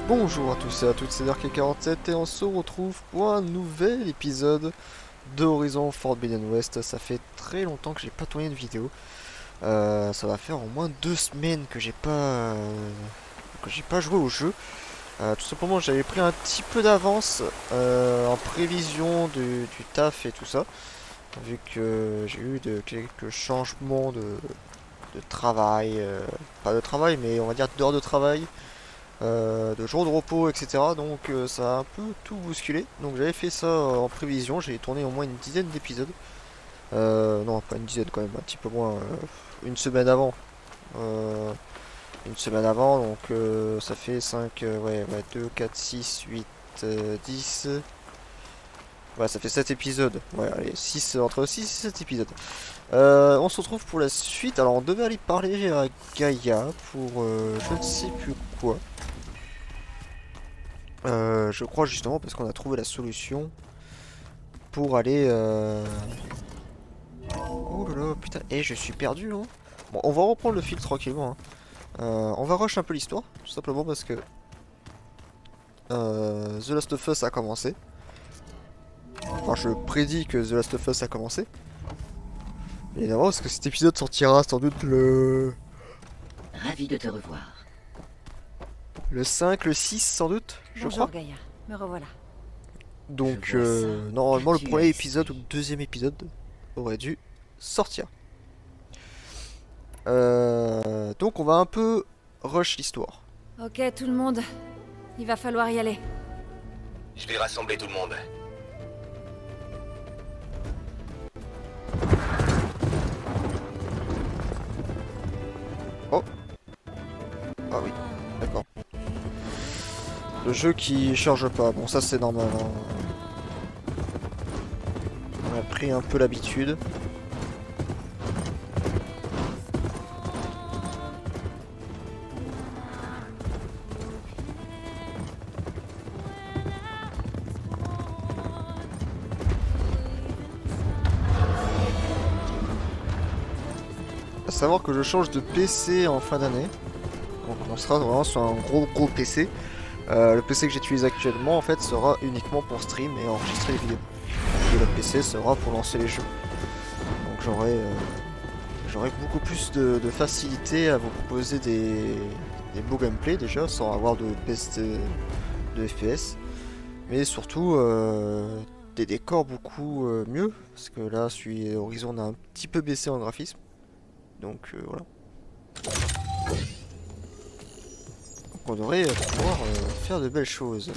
Bonjour à tous et à toutes, c'est Dark47 et on se retrouve pour un nouvel épisode de Horizon Forbidden West. Ça fait très longtemps que j'ai pas tourné de vidéo. Ça va faire au moins 2 semaines que j'ai pas joué au jeu. Tout simplement j'avais pris un petit peu d'avance en prévision du taf et tout ça. Vu que j'ai eu quelques changements de travail, pas de travail mais on va dire d'heures de travail. De jours de repos, etc. Donc ça a un peu tout bousculé. Donc j'avais fait ça en prévision. J'ai tourné au moins une dizaine d'épisodes. Non, pas une dizaine quand même, un petit peu moins. Une semaine avant. Euh, une semaine avant, donc ça fait 5, ouais, 2, 4, 6, 8, 10. Ouais, ça fait 7 épisodes. Ouais, allez, 6, entre 6 et 7 épisodes. On se retrouve pour la suite. Alors on devait aller parler à Gaïa pour je ne sais plus quoi. Je crois justement parce qu'on a trouvé la solution pour aller... Oh là là, putain, je suis perdu hein. Bon, on va reprendre le fil tranquillement hein. On va rush un peu l'histoire, tout simplement parce que The Last of Us a commencé. Enfin, je prédis que The Last of Us a commencé. Évidemment, parce que cet épisode sortira sans doute Ravi de te revoir. le 5, le 6 sans doute, je Bonjour crois. Gaïa, me revoilà. Donc Je vois ça. normalement le Qu'as-tu premier à épisode ou le deuxième épisode aurait dû sortir. Donc on va un peu rush l'histoire. Ok tout le monde, il va falloir y aller. Je vais rassembler tout le monde. Oh. Ah oui, d'accord. Le jeu qui charge pas, bon ça c'est normal hein. On a pris un peu l'habitude. À savoir que je change de PC en fin d'année. Donc on sera vraiment sur un gros PC. Le PC que j'utilise actuellement en fait sera uniquement pour stream et enregistrer les vidéos. Et le PC sera pour lancer les jeux. Donc j'aurai beaucoup plus de facilité à vous proposer des beaux gameplays déjà sans avoir de baisse de FPS. Mais surtout des décors beaucoup mieux. Parce que là celui Horizon a un petit peu baissé en graphisme. Donc voilà. Donc on devrait pouvoir faire de belles choses.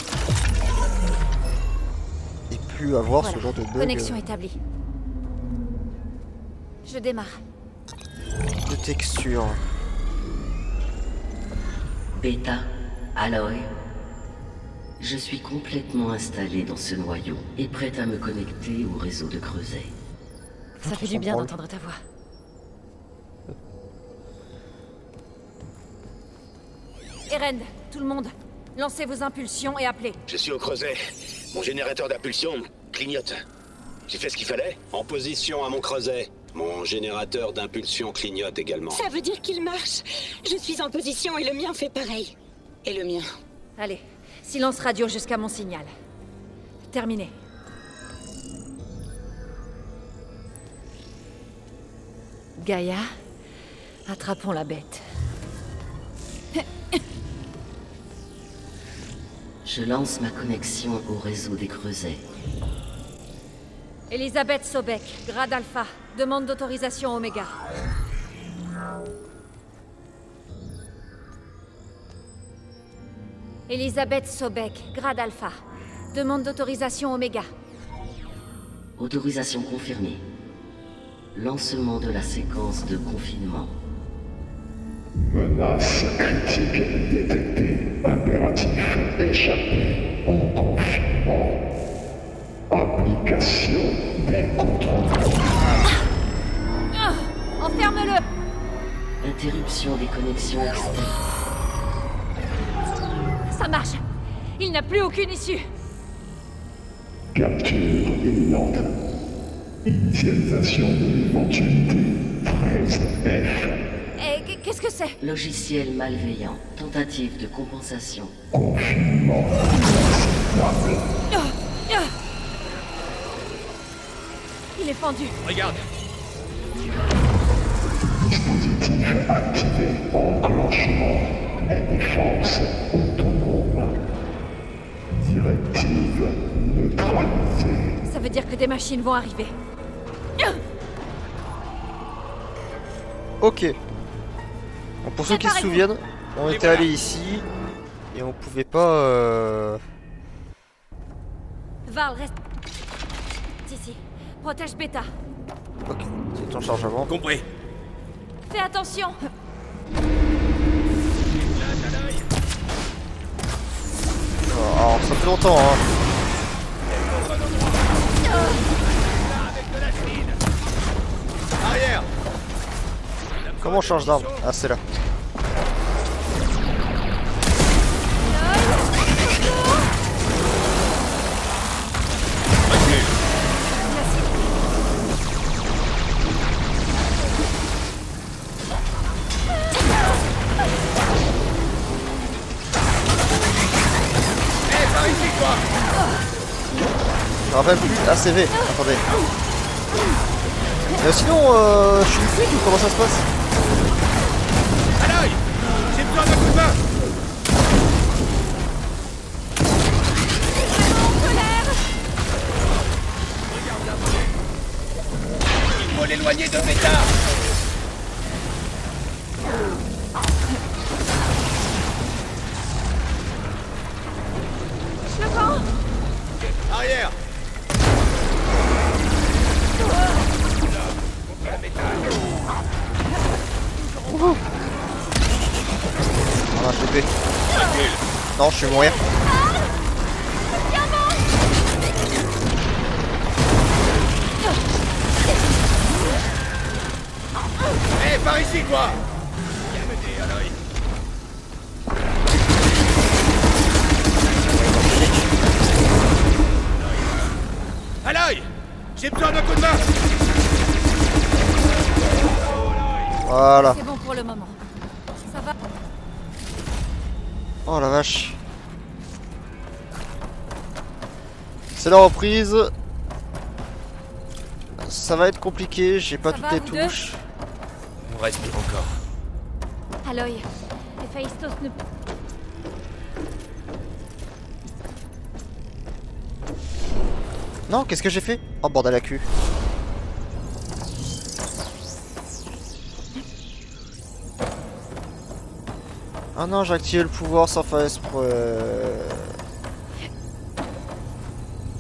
Et plus avoir Voilà, ce genre de bug connexion établie. Je démarre. de texture. Beta, Aloy. Je suis complètement installé dans ce noyau et prêt à me connecter au réseau de Creuset. Ça fait du bien d'entendre ta voix. Eren, tout le monde, lancez vos impulsions et appelez. Je suis au creuset. Mon générateur d'impulsion clignote. J'ai fait ce qu'il fallait. En position à mon creuset. Mon générateur d'impulsion clignote également. Ça veut dire qu'il marche. Je suis en position et le mien fait pareil. Et le mien. Allez, silence radio jusqu'à mon signal. Terminé. Gaïa, attrapons la bête. Je lance ma connexion au réseau des Creusets. Elisabeth Sobek, grade alpha, demande d'autorisation Oméga. Elisabeth Sobek, grade alpha, demande d'autorisation Oméga. Autorisation confirmée. Lancement de la séquence de confinement. Menace critique détectée. Impératif échappé en confinement. Application des contrôles. Enferme-le! Interruption des connexions externes. Ça marche! Il n'a plus aucune issue! Capture imminente. Initialisation de l'éventualité. 13F. Qu'est-ce Qu'est-ce que c'est? Logiciel malveillant. Tentative de compensation. Confinement. Il est fendu. Regarde. Dispositif activé. Enclenchement. Défense autonome. Directive neutralisée. Ça veut dire que des machines vont arriver. Ok. Bon, pour ceux qui se Préparez-vous. souviennent, on Et était voilà. allé ici et on pouvait pas. Val, reste ici. Protège Beta. Ok, c'est en chargement. Compris. Fais attention. Alors ça fait longtemps hein. Arrière. Comment on change d'arme? Ah c'est là. Eh, par ici, toi. Je me rappelle plus. Ah CV. Attendez. Sinon je suis une flic ou comment ça se passe? À l'œil. J'ai besoin d'un coup de main. Il faut l'éloigner de Beta. Je le prends. Arrière. Ah je l'ai fait. Non je vais mourir. Eh, par ici, toi. Viens m'aider, à l'œil. À l'œil. J'ai besoin d'un coup de main. Voilà. C'est bon pour le moment. Ça va. Oh la vache. C'est la reprise. Ça va être compliqué, j'ai pas Ça toutes va, les vous deux touches. On respire encore. Aloy, Héphaïstos ne... Non, qu'est-ce que j'ai fait? Oh bordel à cul. Ah non, j'ai activé le pouvoir sans faire exprès.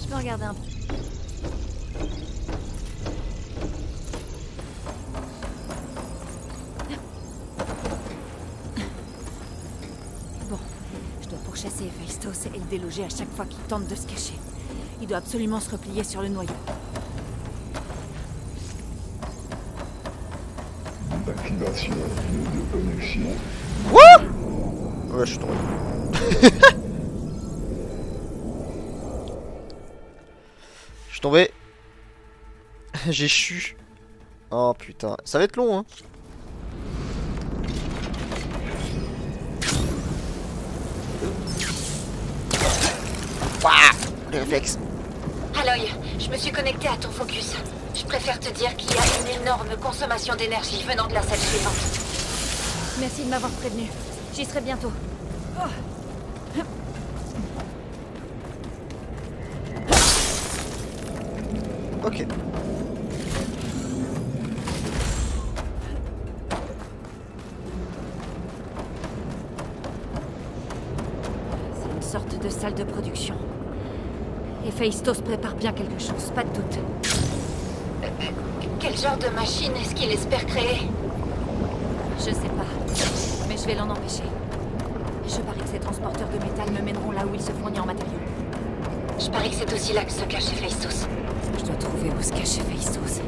Je peux regarder un peu. Bon, je dois pourchasser Héphaïstos et le déloger à chaque fois qu'il tente de se cacher. Il doit absolument se replier sur le noyau. Activation de connexion. Ouais, je suis tombé. Je suis tombé. J'ai chu. Oh putain, ça va être long hein. Ouah, les réflexes. Aloy, je me suis connectée à ton focus. Je préfère te dire qu'il y a une énorme consommation d'énergie venant de la salle suivante. Merci de m'avoir prévenu. J'y serai bientôt. Ok. C'est une sorte de salle de production. Héphaïstos prépare bien quelque chose, pas de doute. Quel genre de machine est-ce qu'il espère créer? Je sais pas, mais je vais l'en empêcher. Je parie que ces transporteurs de métal me mèneront là où il se fournit en matériaux. Je parie que c'est aussi là que se cache Héphaïstos. Je dois trouver où se cache Héphaïstos.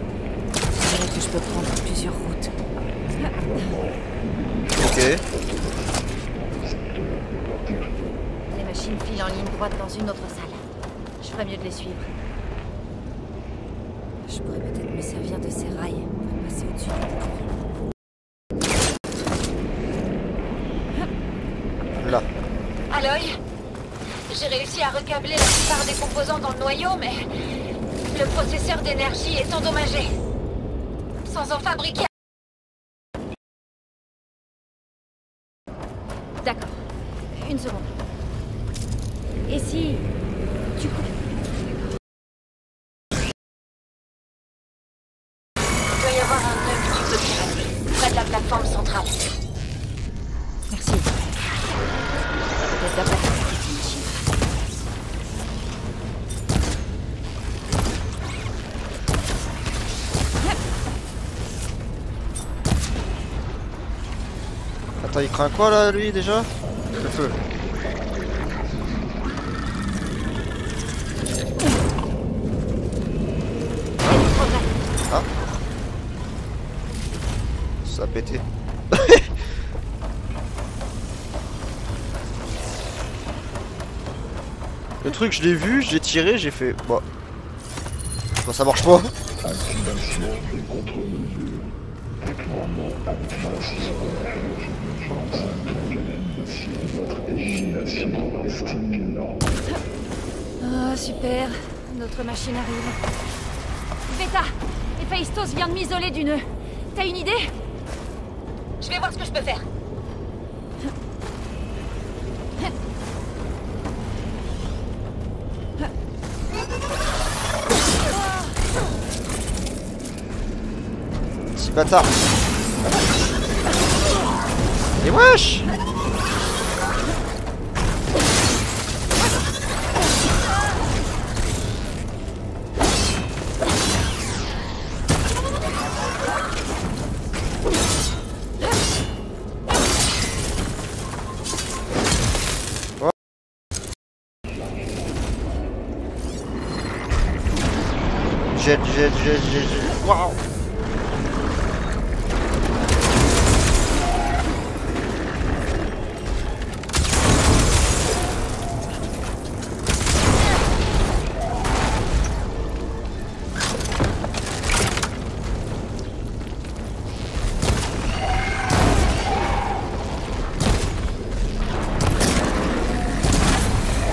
C'est vrai que je peux prendre plusieurs routes. Ok. Les machines filent en ligne droite dans une autre salle. Je ferais mieux de les suivre. Je pourrais peut-être me servir de ces rails pour passer au-dessus du Là. Aloy, j'ai réussi à recabler la plupart des composants dans le noyau, mais le processeur d'énergie est endommagé. Sans en fabriquer. D'accord. Une seconde. Et si... tu coupes... Il doit y avoir un nœud que tu peux pirater, près de la plateforme centrale. Merci. Peut-être d'après cette machine. Attends, il craint quoi là, lui, déjà? Le feu. Ah. Ça a pété. Le truc, je l'ai vu, j'ai tiré, j'ai fait... Bon. Bon, ça marche pas. Activation des contre-mesures. Déploiement activation. Votre élimination est stimulante. Oh, super. Notre machine arrive. Beta, Héphaïstos vient de m'isoler du nœud. T'as une idée? Je vais voir ce que je peux faire. Petit bâtard. Et wesh! Jet. Waouh!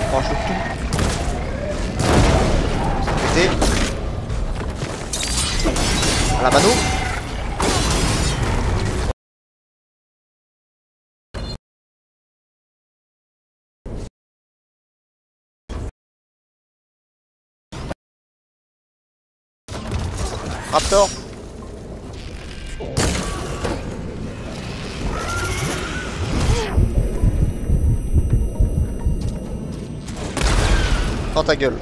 Franche le tout. Pété. À la mano. Raptor. Dans ta gueule.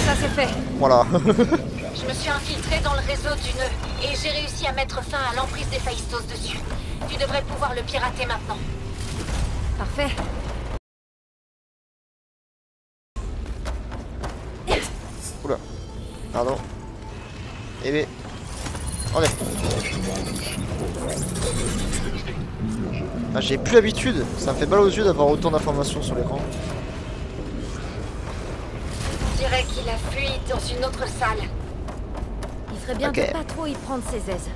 Ça c'est fait. Voilà. Je me suis infiltré dans le réseau du nœud et j'ai réussi à mettre fin à l'emprise d'Héphaïstos dessus. Tu devrais pouvoir le pirater maintenant. Parfait. Oula. Pardon. Eh bien. Allez. Ah, j'ai plus l'habitude. Ça me fait mal aux yeux d'avoir autant d'informations sur l'écran. Je dirais qu'il a fui dans une autre salle. Il ferait bien Ok. de pas trop y prendre ses aises.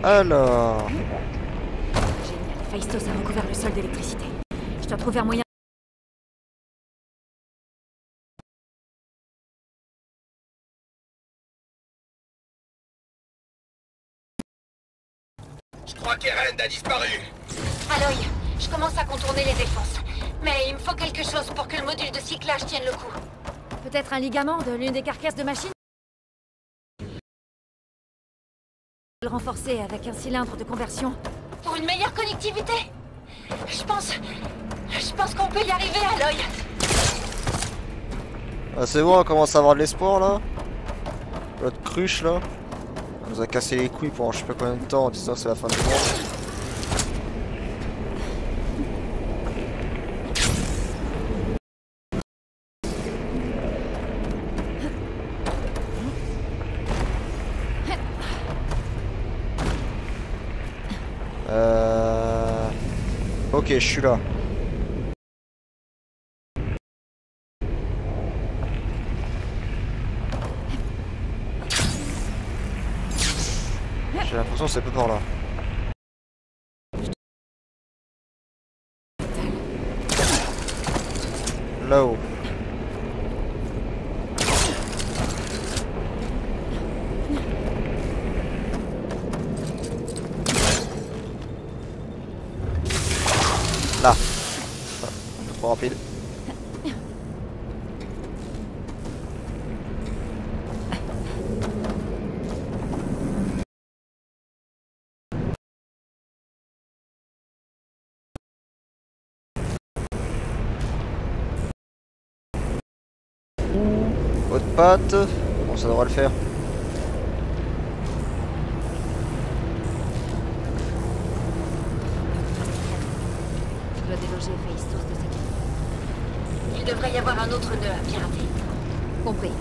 Alors. Génial. Héphaïstos a recouvert le sol d'électricité. Je dois trouver un moyen. Je crois qu'Eren a disparu. Aloy, je commence à contourner les défenses. Mais il me faut quelque chose pour que le module de cyclage tienne le coup. Peut-être un ligament de l'une des carcasses de machine? Le renforcer avec un cylindre de conversion. Pour une meilleure connectivité. Je pense qu'on peut y arriver, Aloy. Ah, c'est bon, on commence à avoir de l'espoir là. L'autre cruche là. On nous a cassé les couilles pendant je sais pas combien de temps en disant que c'est la fin du monde. Ok, je suis là. J'ai l'impression que c'est peu par là. Là-haut. Là. Ah, trop rapide. Haute patte. Bon, ça devrait le faire. Je dois déloger Héphaïstos de cette... Il devrait y avoir un autre nœud à pirater. Compris.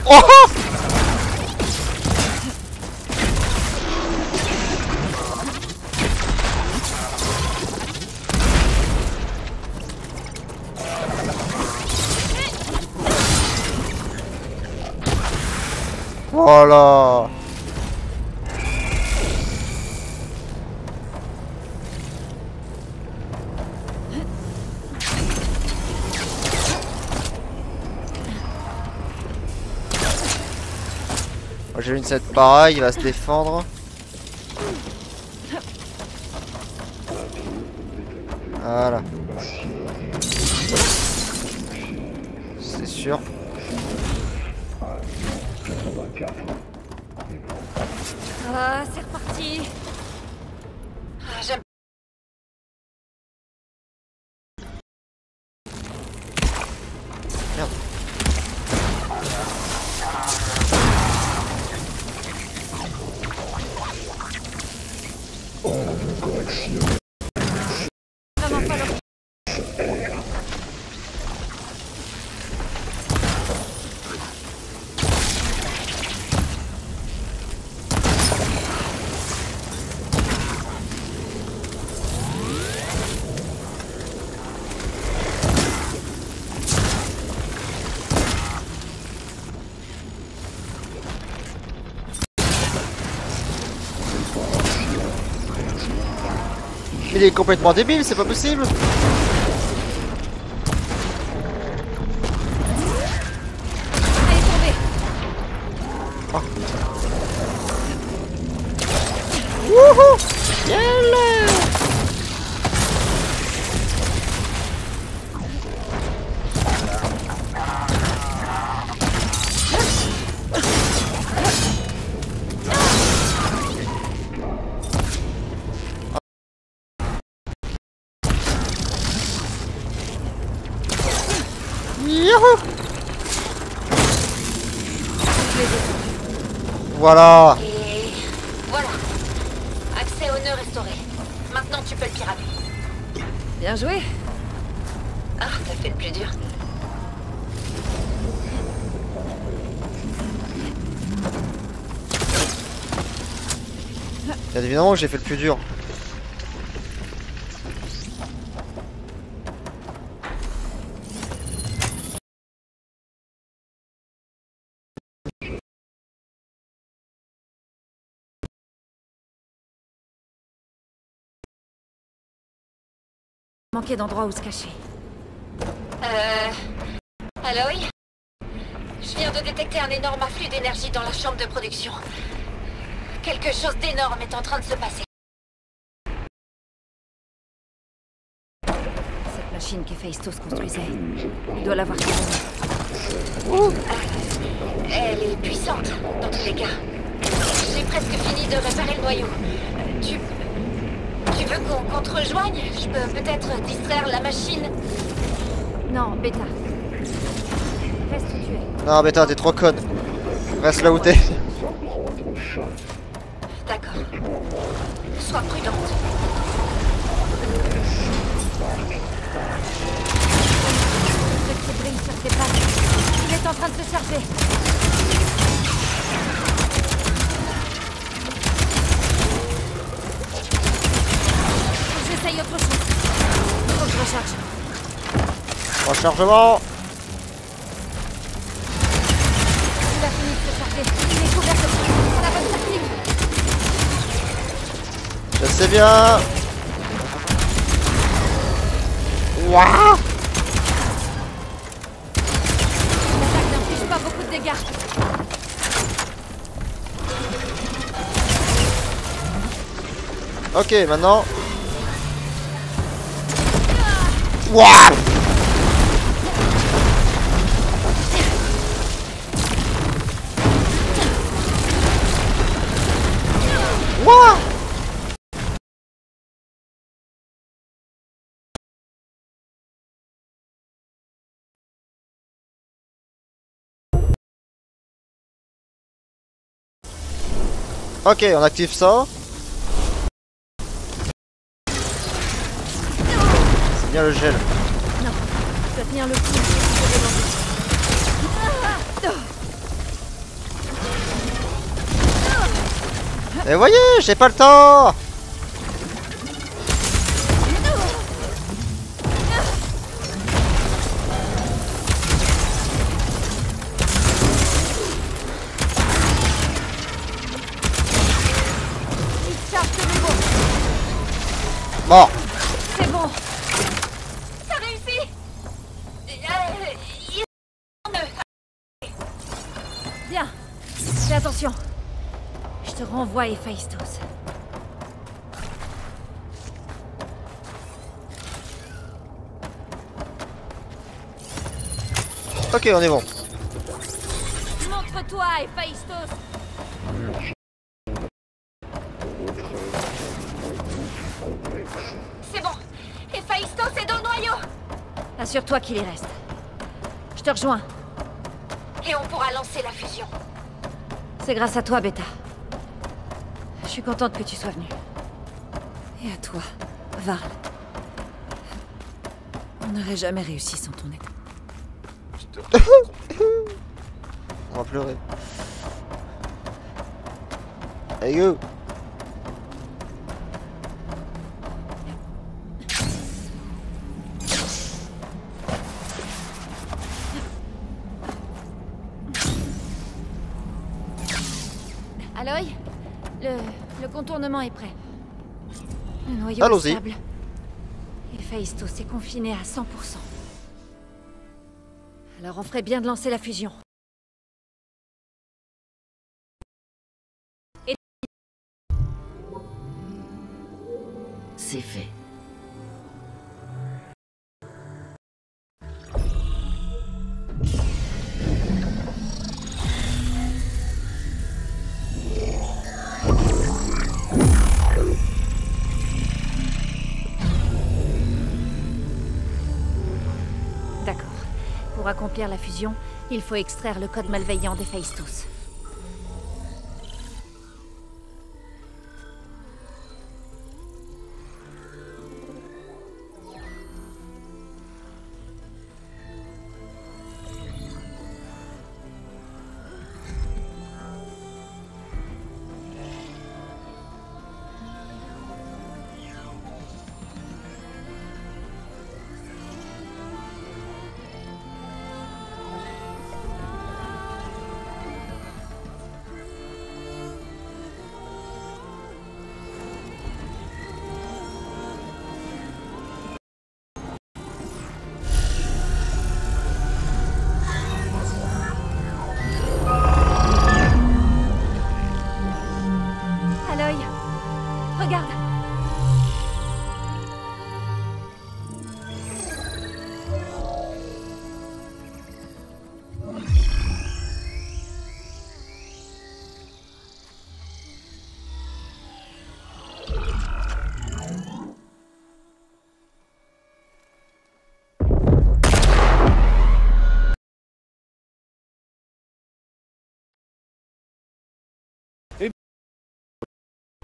Oh! Voilà. J'ai une set pareil, il va se défendre. Voilà. C'est sûr. Ah, c'est reparti. Ah, j'aime. Merde. Vraiment pas leur... Il est complètement débile, c'est pas possible. Elle est tombée. Oh. Wouhou! Yalla! Youhou! Voilà. Et voilà. Accès au nœud restauré. Maintenant tu peux le pirater. Bien joué. Ah, t'as fait le plus dur. Bien évidemment que j'ai fait le plus dur. Manquait d'endroits où se cacher. Aloy? Je viens de détecter un énorme afflux d'énergie dans la chambre de production. Quelque chose d'énorme est en train de se passer. Cette machine qu'Héphaïstos construisait, il doit l'avoir terminée. Elle est puissante, dans tous les cas. J'ai presque fini de réparer le noyau. Tu veux qu'on te rejoigne? Je peux peut-être distraire la machine. Non, Beta. Reste où tu es. Non, Beta, t'es trop conne. Reste là où t'es. D'accord. Sois prudente. Le truc qui brille sur tes pattes. Il est en train de se charger. J'essaye autre chose. Faut que je recharge. Rechargement. Il a fini de se charger. Il est couvert de feu. C'est la bonne tactique. Je sais bien. Waouh. L'attaque n'inflige pas beaucoup de dégâts. Ok, maintenant. Waouh. Waouh. Ok, on active ça. C'est bien le gel. Non, je dois tenir le coup. Et voyez, j'ai pas le temps. Il charge de nouveau. Bon. C'est bon. T'as réussi. Bien. Fais attention. Je te renvoie Héphaïstos. Ok, on est bon. Montre-toi, Héphaïstos. C'est bon. Héphaïstos est dans le noyau. Assure-toi qu'il y reste. Je te rejoins. Et on pourra lancer la fusion. C'est grâce à toi, Beta. Je suis contente que tu sois venue. Et à toi, Varl. On n'aurait jamais réussi sans ton aide. On va pleurer. Hey go. Aloy, le contournement est prêt. Le noyau est Allons-y. stable. Héphaïstos est confiné à 100%. Alors on ferait bien de lancer la fusion. C'est fait. D'accord. Pour accomplir la fusion, il faut extraire le code malveillant d'Héphaïstos.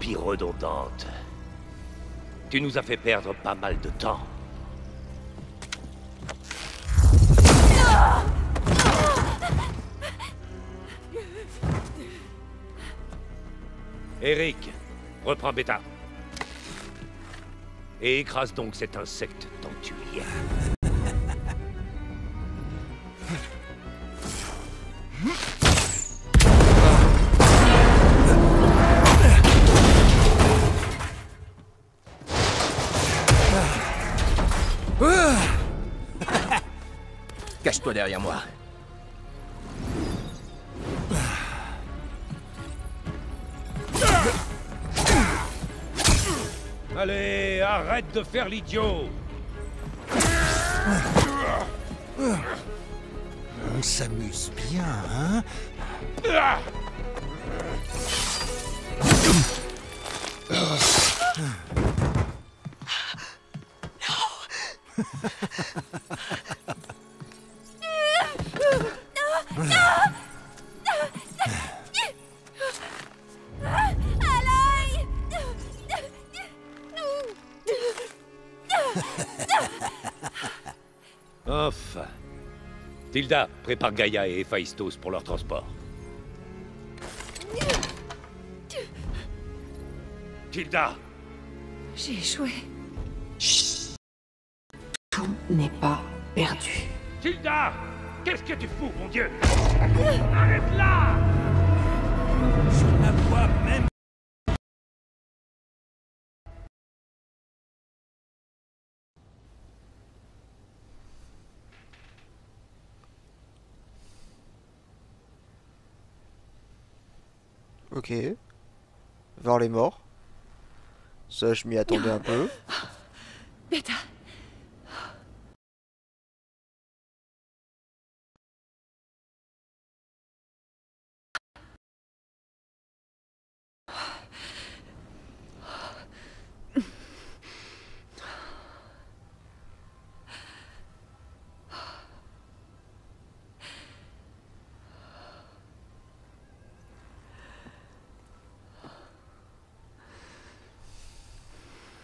copie redondante. Tu nous as fait perdre pas mal de temps. Eric, reprends Beta. Et écrase donc cet insecte tant que tu y es. Cache-toi derrière moi. Allez, arrête de faire l'idiot! On s'amuse bien, hein? Enfin. Tilda, prépare Gaïa et Héphaïstos pour leur transport. Tilda! J'ai échoué. Tout n'est pas perdu. Tilda! Qu'est-ce que tu fous, mon Dieu? Arrête là! Je la vois même. Ok. Vers les morts. Ça, je m'y attendais un peu. Beta.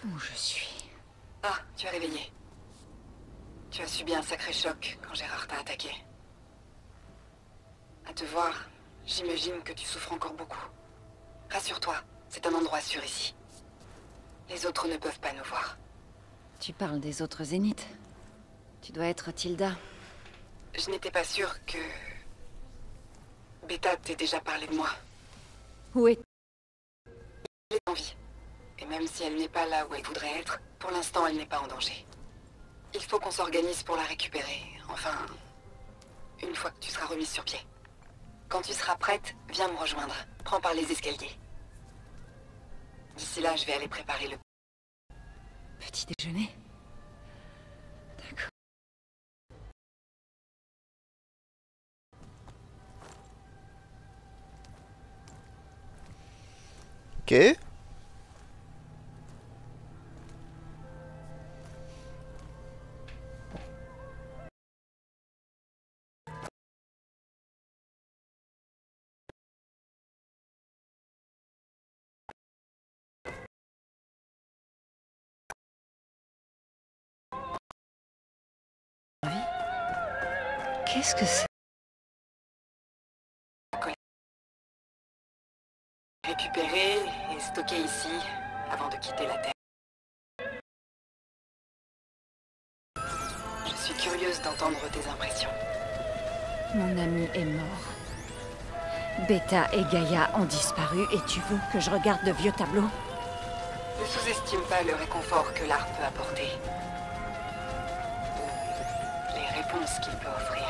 Où je suis? Ah, tu as réveillé. Tu as subi un sacré choc quand Gérard t'a attaqué. À te voir, j'imagine que tu souffres encore beaucoup. Rassure-toi, c'est un endroit sûr ici. Les autres ne peuvent pas nous voir. Tu parles des autres zéniths. Tu dois être Tilda. Je n'étais pas sûre que... Beta t'ait déjà parlé de moi. Où est... Elle est en vie. Et même si elle n'est pas là où elle voudrait être, pour l'instant elle n'est pas en danger. Il faut qu'on s'organise pour la récupérer. Enfin, une fois que tu seras remise sur pied. Quand tu seras prête, viens me rejoindre. Prends par les escaliers. D'ici là, je vais aller préparer le... Petit déjeuner? D'accord. Ok. Qu'est-ce que c'est? Récupérer et stocker ici, avant de quitter la Terre. Je suis curieuse d'entendre tes impressions. Mon ami est mort. Beta et Gaïa ont disparu et tu veux que je regarde de vieux tableaux? Ne sous-estime pas le réconfort que l'art peut apporter. Ou les réponses qu'il peut offrir.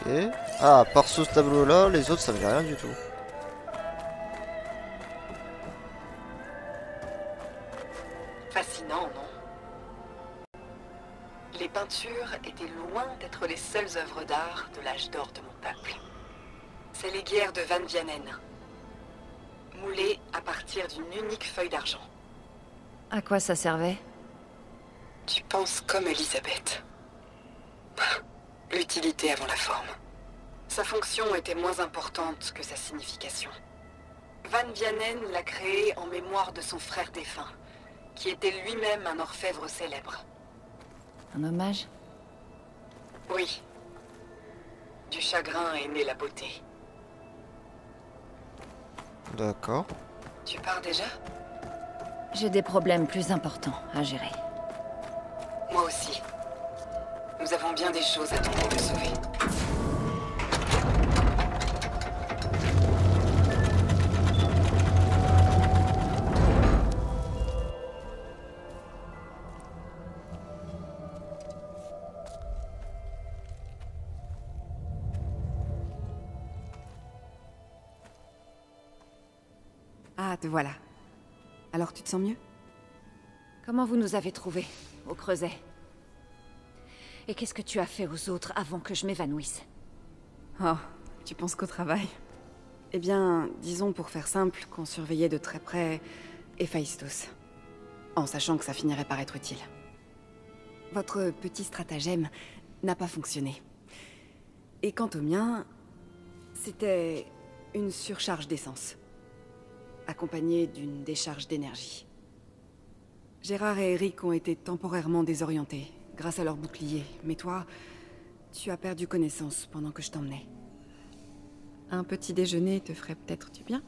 Ok. Ah, par ce tableau-là, les autres, ça me dit rien du tout. Fascinant, non? Les peintures étaient loin d'être les seules œuvres d'art de l'âge d'or de mon peuple. C'est les guerres de Van Vianen, moulées à partir d'une unique feuille d'argent. À quoi ça servait? Tu penses comme Elisabeth. L'utilité avant la forme. Sa fonction était moins importante que sa signification. Van Vianen l'a créé en mémoire de son frère défunt, qui était lui-même un orfèvre célèbre. Un hommage? Oui. Du chagrin est née la beauté. D'accord. Tu pars déjà? J'ai des problèmes plus importants à gérer. Moi aussi. Nous avons bien des choses à tenter de sauver. Ah, te voilà. Alors tu te sens mieux? Comment vous nous avez trouvés, au Creuset? Et qu'est-ce que tu as fait aux autres avant que je m'évanouisse? Oh, tu penses qu'au travail? Eh bien, disons pour faire simple, qu'on surveillait de très près Héphaïstos. En sachant que ça finirait par être utile. Votre petit stratagème n'a pas fonctionné. Et quant au mien, c'était une surcharge d'essence, accompagnée d'une décharge d'énergie. Gérard et Eric ont été temporairement désorientés, grâce à leur bouclier. Mais toi, tu as perdu connaissance pendant que je t'emmenais. Un petit déjeuner te ferait peut-être du bien?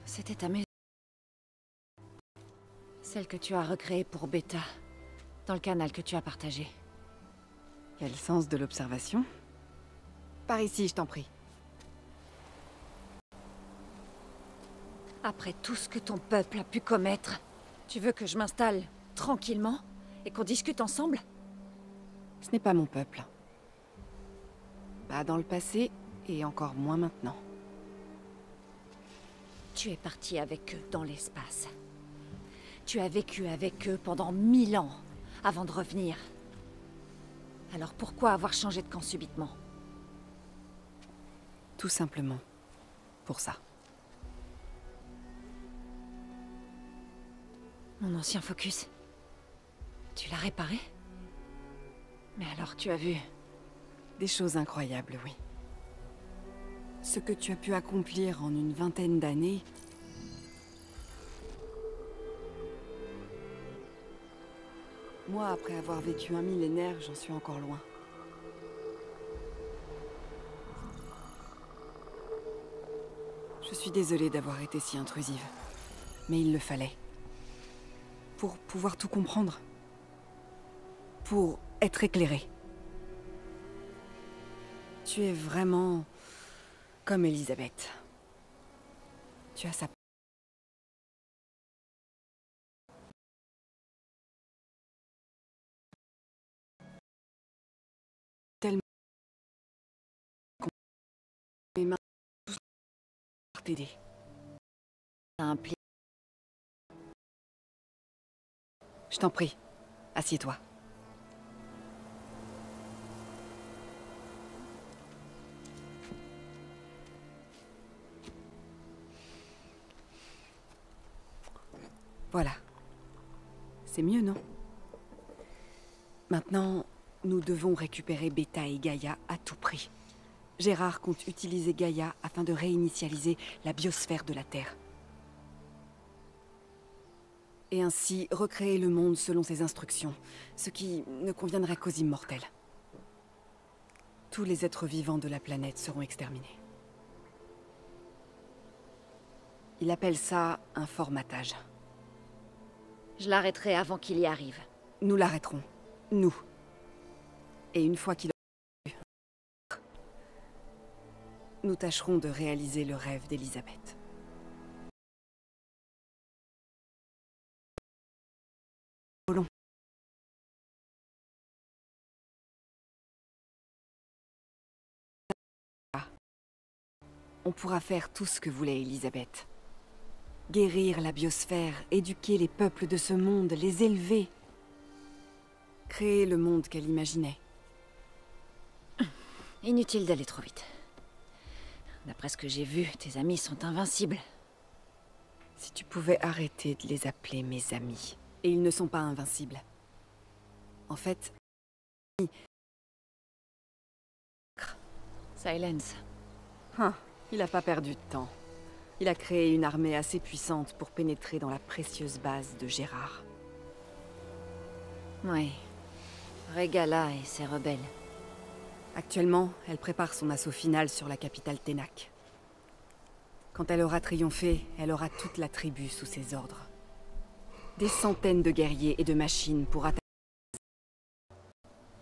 C'était ta maison. Celle que tu as recréée pour Beta, dans le canal que tu as partagé. Quel sens de l'observation? Par ici, je t'en prie. Après tout ce que ton peuple a pu commettre, tu veux que je m'installe tranquillement et qu'on discute ensemble? Ce n'est pas mon peuple. Pas dans le passé, et encore moins maintenant. Tu es parti avec eux dans l'espace. Tu as vécu avec eux pendant 1000 ans, avant de revenir. Alors pourquoi avoir changé de camp subitement? Tout simplement pour ça. Mon ancien focus. Tu l'as réparé? Mais alors tu as vu... Des choses incroyables, oui. Ce que tu as pu accomplir en une vingtaine d'années... Moi, après avoir vécu un millénaire, j'en suis encore loin. Je suis désolée d'avoir été si intrusive. Mais il le fallait. Pour pouvoir tout comprendre. Pour être éclairée. Tu es vraiment... comme Elisabeth. Tu as sa... tellement... mes mains... pour t'aider. Ça implique... Je t'en prie. Assieds-toi. Voilà. C'est mieux, non? Maintenant, nous devons récupérer Beta et Gaïa à tout prix. Gérard compte utiliser Gaïa afin de réinitialiser la biosphère de la Terre. Et ainsi recréer le monde selon ses instructions, ce qui ne conviendrait qu'aux immortels. Tous les êtres vivants de la planète seront exterminés. Il appelle ça un formatage. Je l'arrêterai avant qu'il y arrive. Nous l'arrêterons. Nous. Et une fois qu'il aura... nous tâcherons de réaliser le rêve d'Elisabeth. On pourra faire tout ce que voulait Elisabeth. Guérir la biosphère, éduquer les peuples de ce monde, les élever. Créer le monde qu'elle imaginait. Inutile d'aller trop vite. D'après ce que j'ai vu, tes amis sont invincibles. Si tu pouvais arrêter de les appeler mes amis. Et ils ne sont pas invincibles. En fait... Silence. Il a pas perdu de temps. Il a créé une armée assez puissante pour pénétrer dans la précieuse base de Gérard. Oui. Regala et ses rebelles. Actuellement, elle prépare son assaut final sur la capitale Ténac. Quand elle aura triomphé, elle aura toute la tribu sous ses ordres. Des centaines de guerriers et de machines pour attaquer.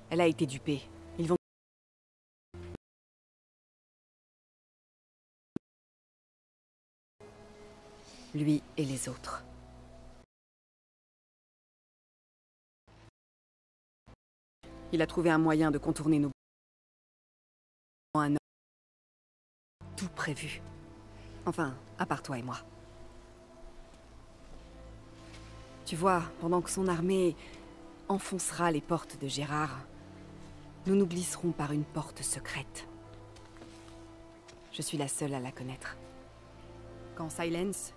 Elle a été dupée. Ils vont... Lui et les autres. Il a trouvé un moyen de contourner nos... Tout prévu. Enfin, à part toi et moi. Tu vois, pendant que son armée enfoncera les portes de Gérard, nous nous glisserons par une porte secrète. Je suis la seule à la connaître. Quand Silence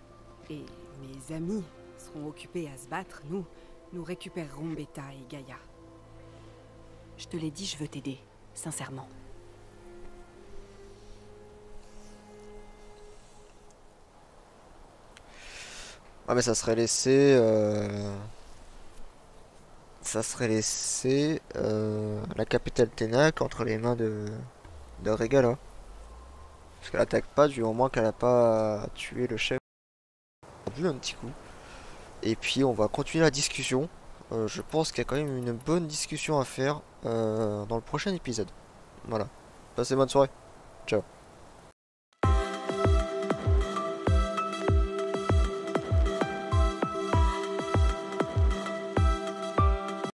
et mes amis seront occupés à se battre, nous récupérerons Beta et Gaïa. Je te l'ai dit, je veux t'aider, sincèrement. Ah mais ça serait laissé... Ça serait laissé la capitale Ténac entre les mains de Regala. Parce qu'elle attaque pas du moment qu'elle a pas tué le chef. On a vu un petit coup. Et puis on va continuer la discussion. Je pense qu'il y a quand même une bonne discussion à faire dans le prochain épisode. Voilà. Passez bonne soirée. Ciao.